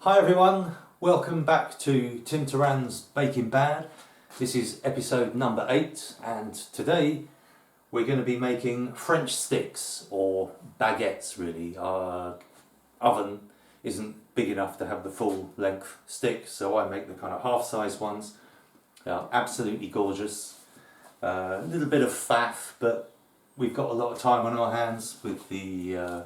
Hi everyone, welcome back to Tim Turan's Baking Bad. This is episode number 8 and today we're going to be making French sticks or baguettes really. Our oven isn't big enough to have the full length sticks, so I make the kind of half size ones. They are absolutely gorgeous. A little bit of faff, but we've got a lot of time on our hands with the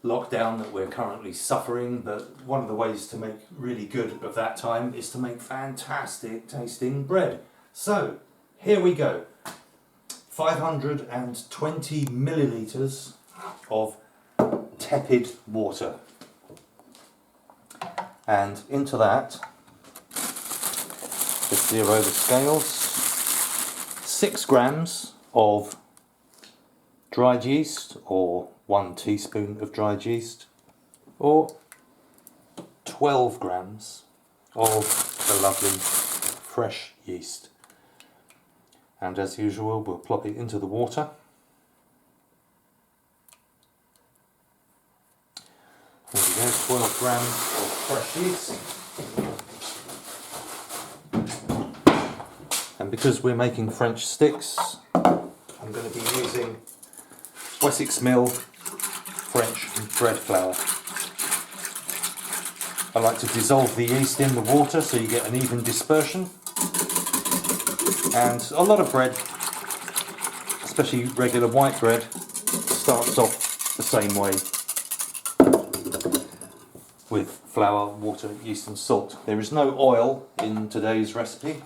lockdown that we're currently suffering, but one of the ways to make really good of that time is to make fantastic tasting bread. So here we go. 520 millilitres of tepid water, and into that, just zero the scales, 6 grams of dried yeast, or 1 teaspoon of dried yeast, or 12 grams of the lovely fresh yeast. And as usual, we'll plop it into the water. There we go, 12 grams of fresh yeast. And because we're making French sticks, I'm going to be using Wessex Mill French bread flour. I like to dissolve the yeast in the water so you get an even dispersion. And a lot of bread, especially regular white bread, starts off the same way with flour, water, yeast and salt. There is no oil in today's recipe.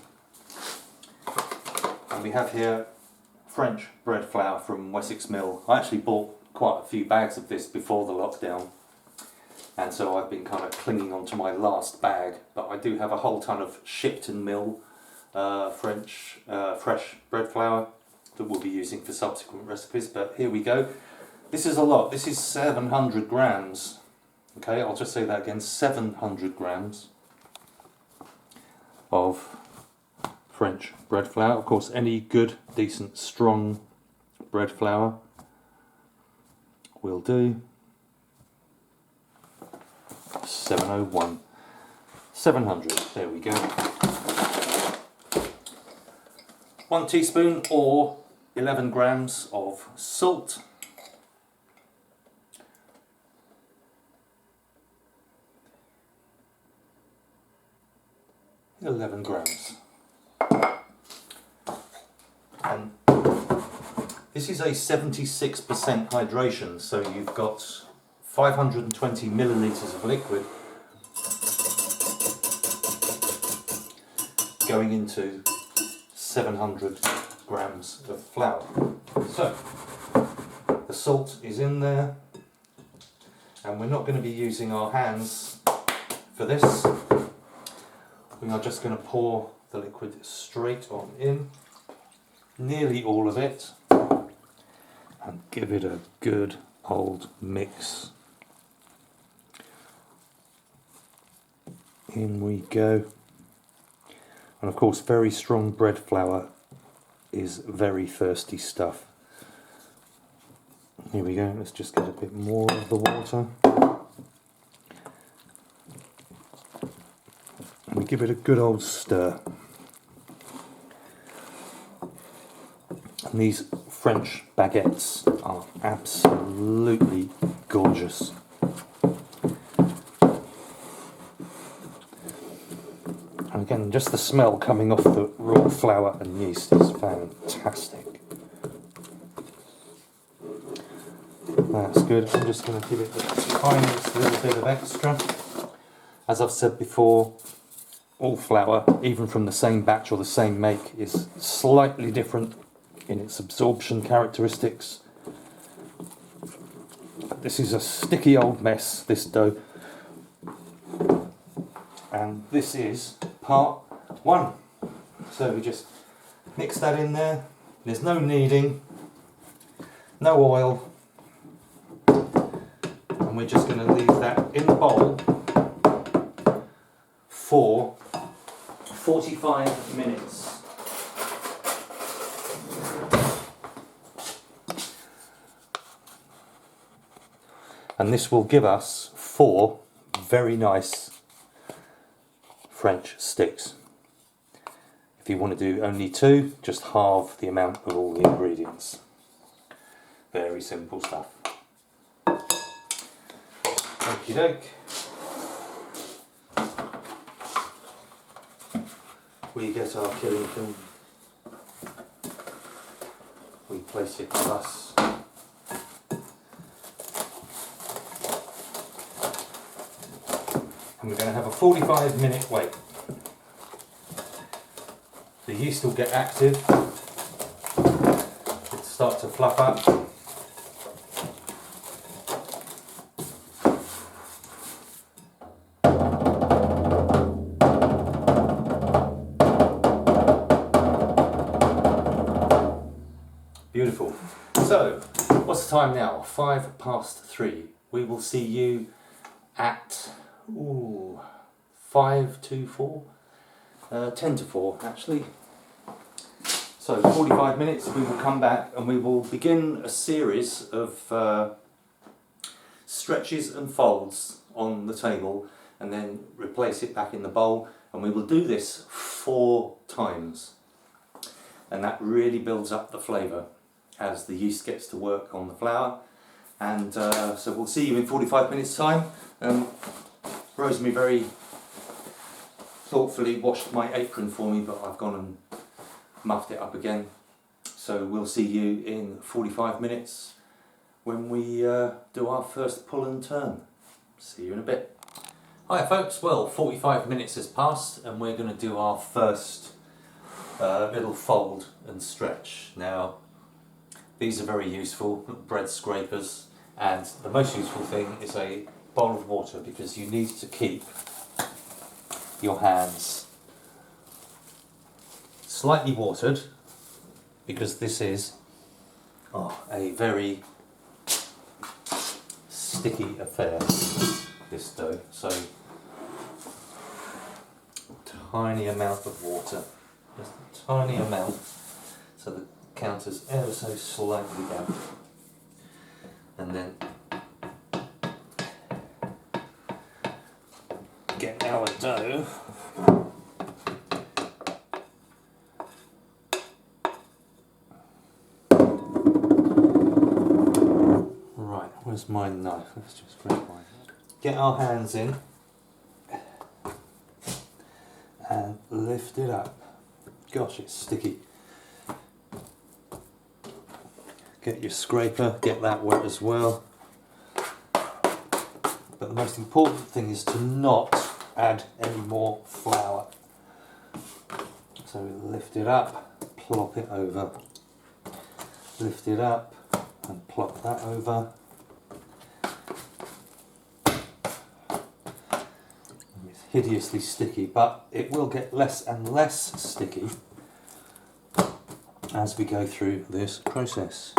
And we have here French bread flour from Wessex Mill. I actually bought quite a few bags of this before the lockdown, and so I've been kind of clinging on to my last bag, but I do have a whole ton of Shipton Mill fresh bread flour that we'll be using for subsequent recipes. But here we go. This is a lot. This is 700 grams. Okay, I'll just say that again, 700 grams of French bread flour. Of course, any good, decent, strong bread flour will do. 701. 700, there we go. 1 teaspoon or 11 grams of salt. $11 grams. And this is a 76% hydration, so you've got 520 millilitres of liquid going into 700 grams of flour. So the salt is in there, and we're not going to be using our hands for this. We are just going to pour the liquid straight on in, nearly all of it, and give it a good old mix. In we go. And of course, very strong bread flour is very thirsty stuff. Here we go, let's just get a bit more of the water. And we give it a good old stir. And these French baguettes are absolutely gorgeous. And again, just the smell coming off the raw flour and yeast is fantastic. That's good. I'm just going to give it the tiniest little bit of extra. As I've said before, all flour, even from the same batch or the same make, is slightly different in its absorption characteristics. This is a sticky old mess, this dough. And this is part 1. So we just mix that in there. There's no kneading, no oil, and we're just going to leave that in the bowl for 45 minutes. And this will give us 4 very nice French sticks. If you want to do only 2, just halve the amount of all the ingredients. Very simple stuff. Okie doke. We get our killing film. We place it thus. And we're going to have a 45-minute wait. The yeast will get active. It'll start to fluff up. Beautiful. So, what's the time now? 3:05. We will see you at 5 to 4, 10 to 4 actually. So 45 minutes, we will come back and we will begin a series of stretches and folds on the table and then replace it back in the bowl, and we will do this 4 times, and that really builds up the flavour as the yeast gets to work on the flour. And so we'll see you in 45 minutes time. Rosemary very thoughtfully washed my apron for me, but I've gone and muffed it up again. So we'll see you in 45 minutes when we do our first pull and turn. See you in a bit. Hi folks, well 45 minutes has passed and we're going to do our first little fold and stretch. Now these are very useful, bread scrapers, and the most useful thing is a bowl of water, because you need to keep your hands slightly watered, because this is a very sticky affair, this dough. So tiny amount of water, just a tiny amount, so the counter's ever so slightly damp, and then get our dough right. Where's my knife? Let's just grab mine. Get our hands in and lift it up. Gosh, it's sticky. Get your scraper, get that wet as well. But the most important thing is to not add any more flour. So lift it up, plop it over. Lift it up and plop that over. It's hideously sticky, but it will get less and less sticky as we go through this process.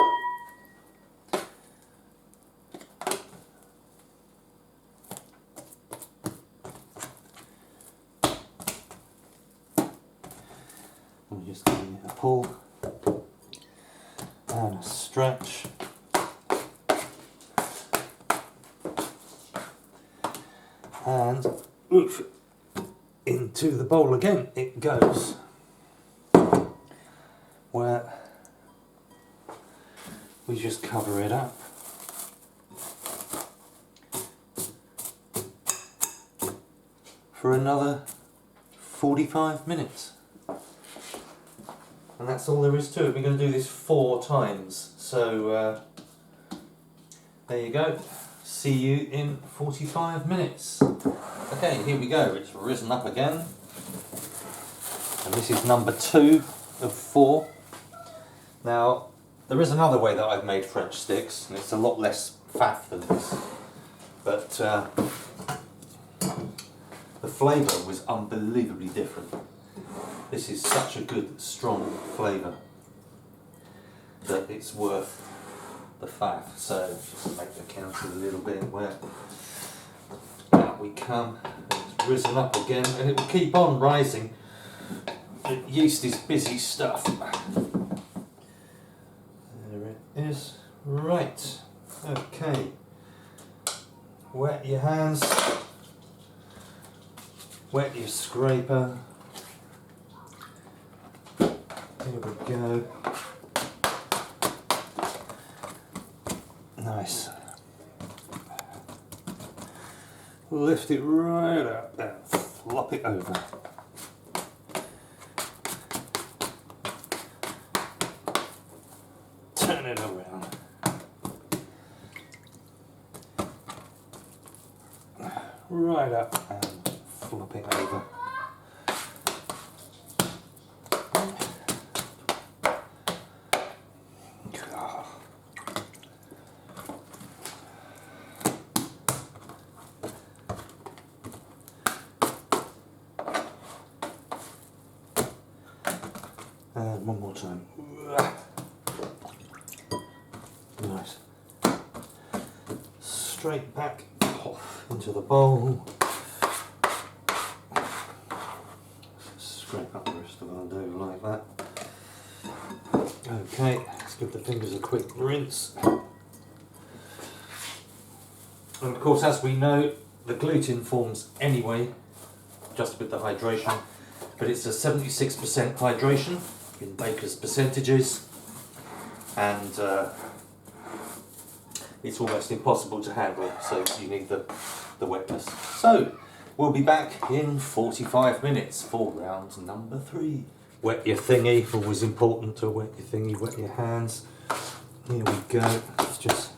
I'm just giving it a pull and a stretch. And oof, into the bowl again it goes, where we just cover it up. For another 45 minutes. And that's all there is to it. We're going to do this 4 times. So there you go. See you in 45 minutes. Okay, here we go. It's risen up again. And this is number 2 of 4. Now, there is another way that I've made French sticks, and it's a lot less faff than this. But the flavour was unbelievably different. This is such a good, strong flavour that it's worth the faff. So just make the counter a little bit where out we come. It's risen up again, and it will keep on rising. The yeast is busy stuff. There it is. Right. Okay. Wet your hands. Wet your scraper. Here we go. Nice. Lift it right up and flop it over. Turn it around. Right up and flop it over. And one more time. Nice. Straight back off into the bowl. Scrape up the rest of our dough like that. Okay, let's give the fingers a quick rinse. And of course, as we know, the gluten forms anyway, just with the hydration, but it's a 76% hydration in Baker's percentages, and it's almost impossible to handle, so you need the wetness. So we'll be back in 45 minutes for round number 3. Wet your thingy, always important to wet your thingy, wet your hands. Here we go. It's just,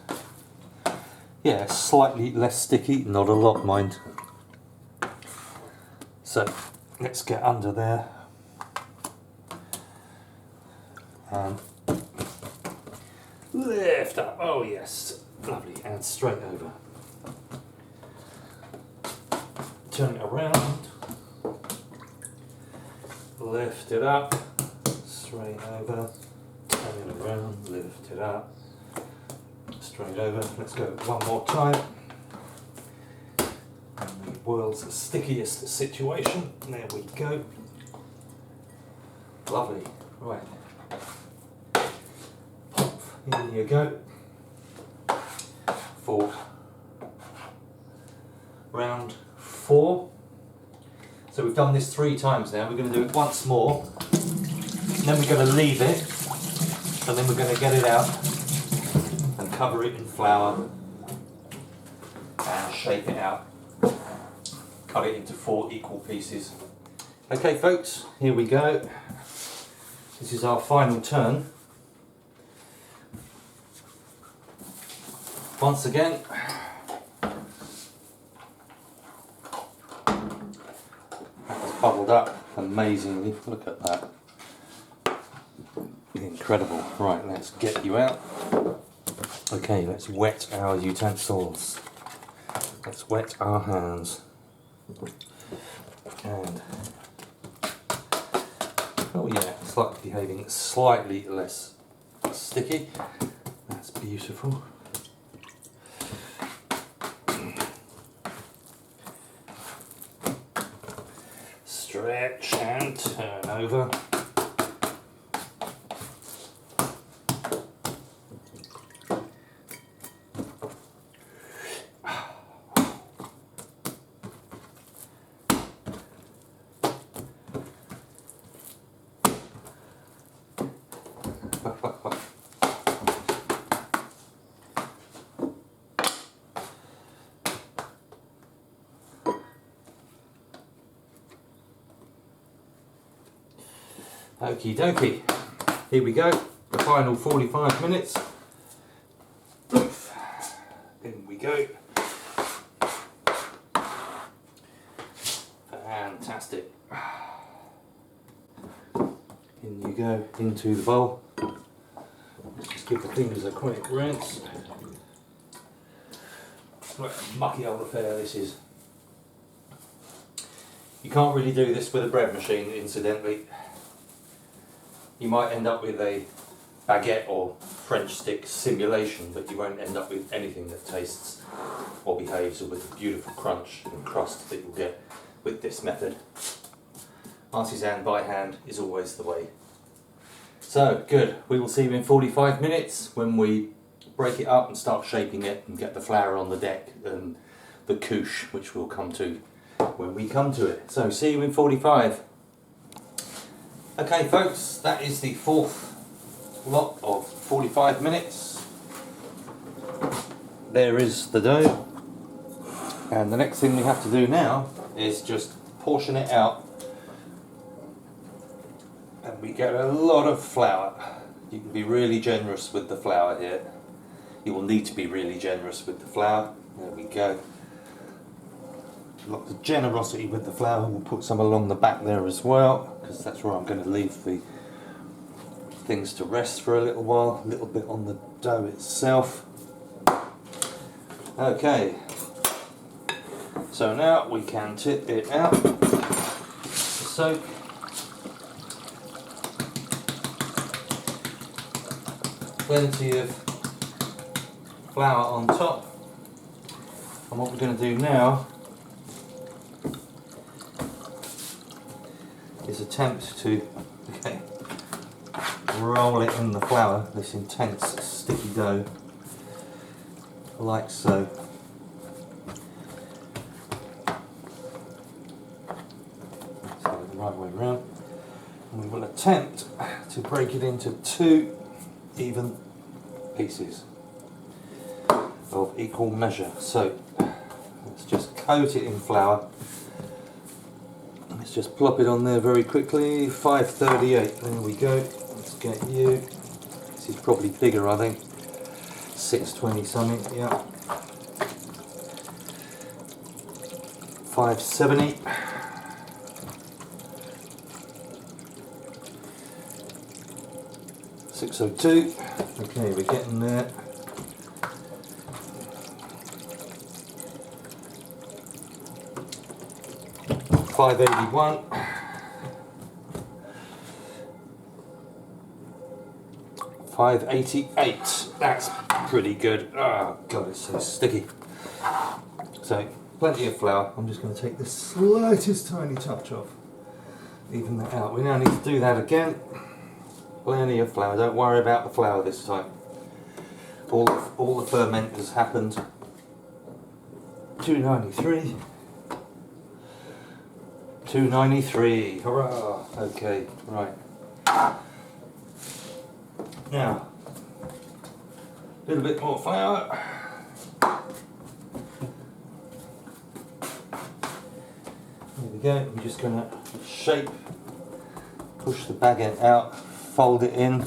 yeah, slightly less sticky, not a lot, mind. So let's get under there and lift up. Oh yes, lovely, and straight over. Turn it around, lift it up, straight over, turn it around, lift it up, straight over. Let's go one more time. The world's stickiest situation. There we go. Lovely. Right. Pop. In you go. For round 4. So we've done this 3 times now. We're going to do it once more. Then we're going to leave it. And then we're going to get it out and cover it in flour and shape it out. Cut it into 4 equal pieces. Okay folks, here we go. This is our final turn. Once again, that has bubbled up amazingly. Look at that. Incredible. Right, let's get you out. Okay, let's wet our utensils. Let's wet our hands. And oh yeah, it's like behaving slightly less sticky. That's beautiful. Stretch and turn over. Okie dokie, here we go, the final 45 minutes. Oof. In we go. Fantastic. In you go, into the bowl. Let's just give the fingers a quick rinse. What a mucky old affair this is. You can't really do this with a bread machine, incidentally. You might end up with a baguette or French stick simulation, but you won't end up with anything that tastes or behaves with the beautiful crunch and crust that you'll get with this method. Artisan by hand is always the way. So, good. We will see you in 45 minutes when we break it up and start shaping it and get the flour on the deck and the couche, which we'll come to when we come to it. So see you in 45. Okay folks, that is the fourth lot of 45 minutes. There is the dough, and the next thing we have to do now is just portion it out, and we get a lot of flour. You can be really generous with the flour here. You will need to be really generous with the flour. There we go. Lots of generosity with the flour. We'll put some along the back there as well, because that's where I'm going to leave the things to rest for a little while. A little bit on the dough itself. Okay, so now we can tip it out. Soak. Plenty of flour on top. And what we're going to do now is attempt to roll it in the flour, this intense sticky dough, like so. So the right way around. And we will attempt to break it into 2 even pieces of equal measure. So let's just coat it in flour. Let's just plop it on there very quickly. 538. There we go. Let's get you. This is probably bigger, I think. 620 something. Yeah. 570. 602. Okay, we're getting there. 581. 588. That's pretty good. Oh god, it's so sticky. So plenty of flour. I'm just going to take the slightest tiny touch off. Even that out. We now need to do that again. Plenty of flour. Don't worry about the flour this time. All the ferment has happened. 293. 293. Hurrah! Okay, right. Now, a little bit more flour. There we go. We're just going to shape, push the baguette out, fold it in.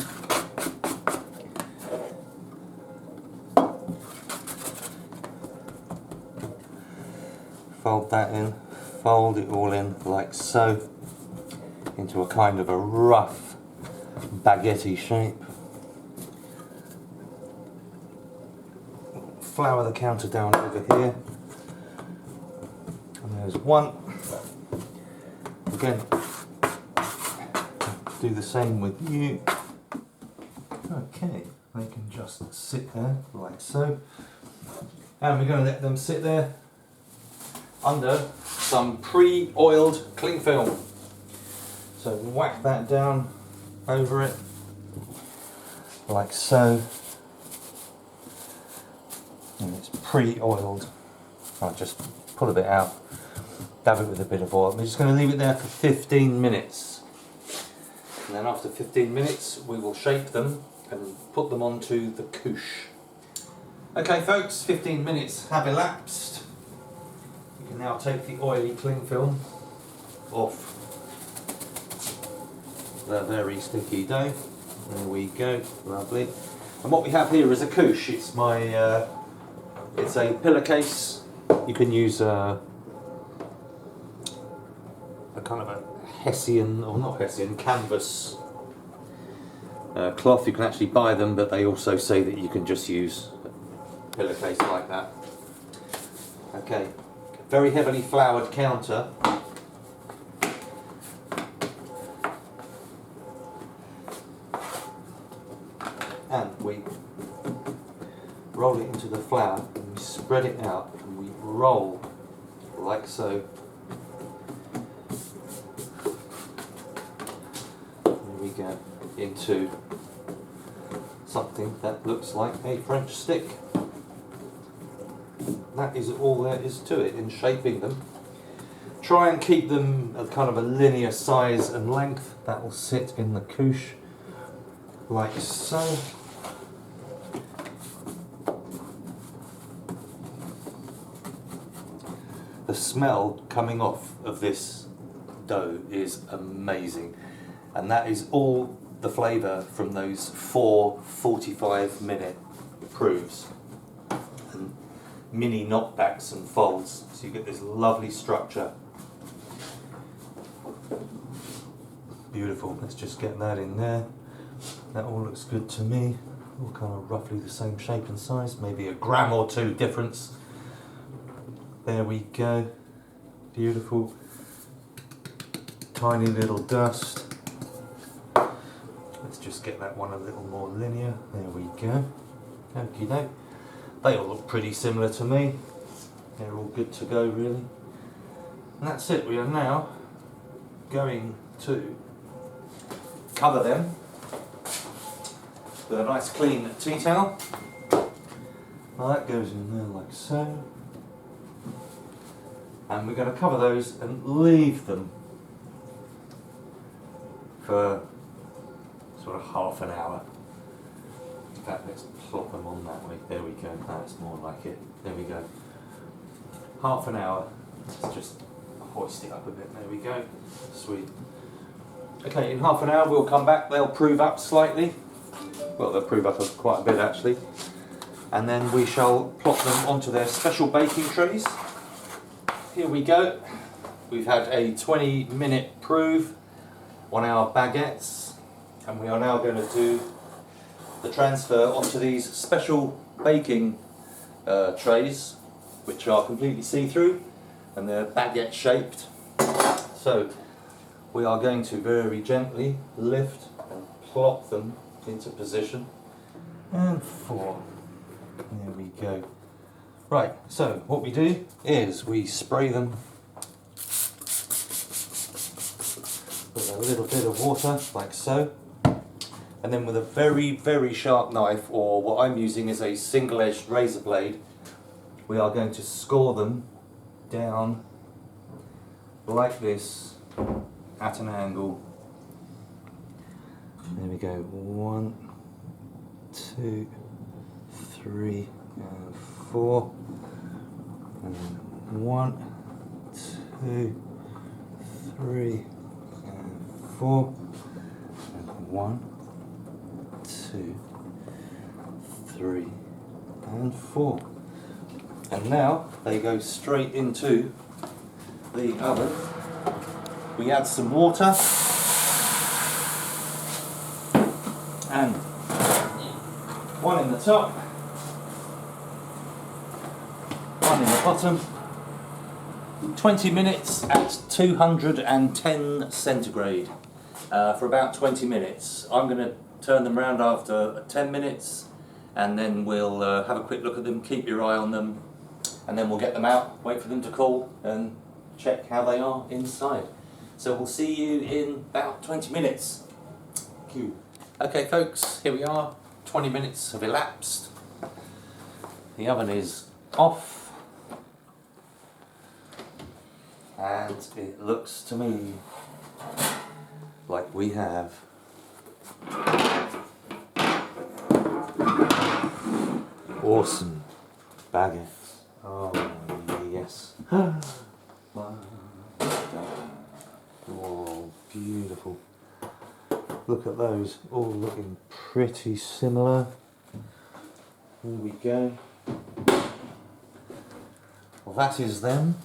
Fold that in, fold it all in like so, into a kind of a rough baguette-y shape. Flour the counter down over here. And there's one. Again, do the same with you. Okay, they can just sit there like so. And we're going to let them sit there under some pre-oiled cling film. So whack that down over it like so. And it's pre-oiled. I'll just pull a bit out, dab it with a bit of oil. We're just going to leave it there for 15 minutes. And then after 15 minutes we will shape them and put them onto the couche. Okay folks, 15 minutes have elapsed. You can now take the oily cling film off the very sticky dough. There we go, lovely. And what we have here is a couche. It's my, it's a pillowcase. You can use a kind of a Hessian, or not Hessian, canvas cloth. You can actually buy them, but they also say that you can just use a pillowcase like that. Okay, very heavily floured counter. And we roll it into the flour, and we spread it out, and we roll like so. There we go, into something that looks like a French stick. That is all there is to it in shaping them. Try and keep them at kind of a linear size and length. That will sit in the couche like so. The smell coming off of this dough is amazing, and that is all the flavour from those 4 45-minute proofs and mini knockbacks and folds, so you get this lovely structure. Beautiful. Let's just get that in there. That all looks good to me. All kind of roughly the same shape and size, maybe a gram or two difference. There we go. Beautiful. Tiny little dust. Let's just get that one a little more linear. There we go. Okie doke. They all look pretty similar to me. They're all good to go, really. And that's it. We are now going to cover them with a nice clean tea towel. Well, that goes in there like so. And we're going to cover those and leave them for sort of half an hour. In fact, let's plop them on that way. There we go. That's more like it. There we go. Half an hour. Let's just hoist it up a bit. There we go. Sweet. Okay, in half an hour we'll come back. They'll prove up slightly. Well, they'll prove up quite a bit actually. And then we shall plop them onto their special baking trays. Here we go. We've had a 20-minute prove on our baguettes, and we are now going to do the transfer onto these special baking trays, which are completely see-through and they're baguette shaped. So we are going to very gently lift and plop them into position. And 4. There we go. Right, so what we do is we spray them with a little bit of water, like so. And then with a very, very sharp knife, or what I'm using is a single-edged razor blade, we are going to score them down like this at an angle. There we go. 1, 2, 3, and 4. And then 1, 2, 3, and 4. And 1, 2, 3, and 4. And now they go straight into the oven. We add some water and 1 in the top, 1 in the bottom. 20 minutes at 210 centigrade for about 20 minutes. I'm going to turn them round after 10 minutes, and then we'll have a quick look at them, keep your eye on them, and then we'll get them out, wait for them to cool and check how they are inside. So we'll see you in about 20 minutes. Cue. Okay folks, here we are. 20 minutes have elapsed. The oven is off, and it looks to me like we have awesome baguettes. Oh yes. Oh, beautiful. Look at those, all looking pretty similar. Here we go. Well, that is them.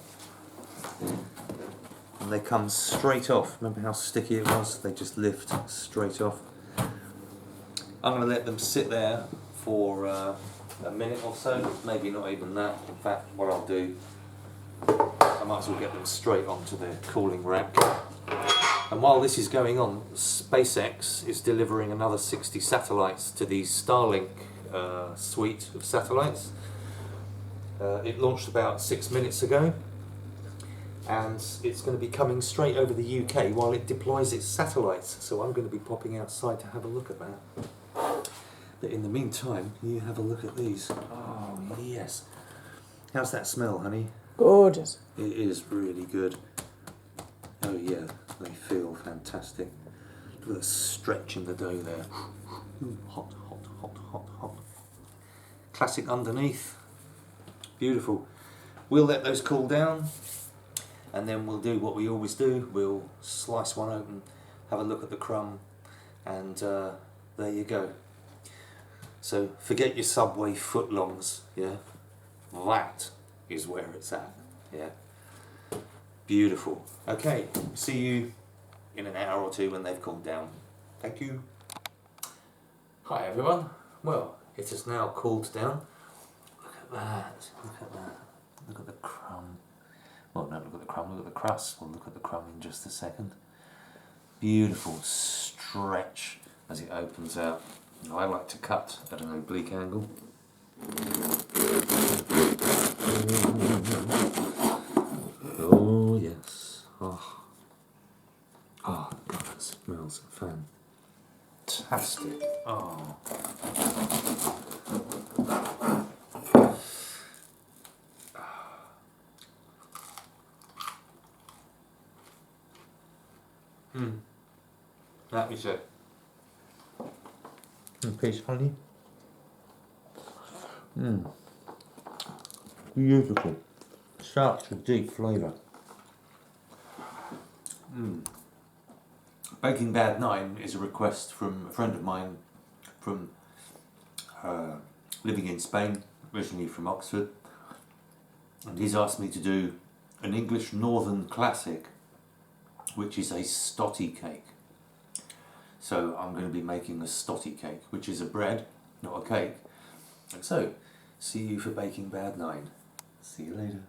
And they come straight off. Remember how sticky it was? They just lift straight off. I'm going to let them sit there for a minute or so, maybe not even that. In fact, what I'll do, I might as well get them straight onto the cooling rack. And while this is going on, SpaceX is delivering another 60 satellites to the Starlink suite of satellites. It launched about 6 minutes ago, and it's going to be coming straight over the UK while it deploys its satellites. So I'm going to be popping outside to have a look at that. But in the meantime, you have a look at these. Oh yes. How's that smell, honey? Gorgeous. It is really good. Oh yeah, they feel fantastic. Look at the stretch in the dough there. Ooh, hot, hot, hot, hot, hot. Classic underneath. Beautiful. We'll let those cool down, and then we'll do what we always do. We'll slice one open, have a look at the crumb, and there you go. So forget your Subway footlongs, yeah? That is where it's at, yeah? Beautiful. Okay, see you in an hour or two when they've cooled down. Thank you. Hi everyone. Well, it has now cooled down. Look at that, look at that. Look at the crumb. Well, don't look at the crumb, look at the crust. We'll look at the crumb in just a second. Beautiful stretch as it opens out. Now, I like to cut at an oblique angle. Oh yes. Oh, oh God, that smells fantastic. Oh. That is it. A piece of honey. Beautiful. Such a deep flavour. Baking Bad 9 is a request from a friend of mine from living in Spain, originally from Oxford, and he's asked me to do an English Northern classic, which is a stotty cake. So I'm going to be making a stotty cake, which is a bread, not a cake. So, see you for Baking Bad 9. See you later.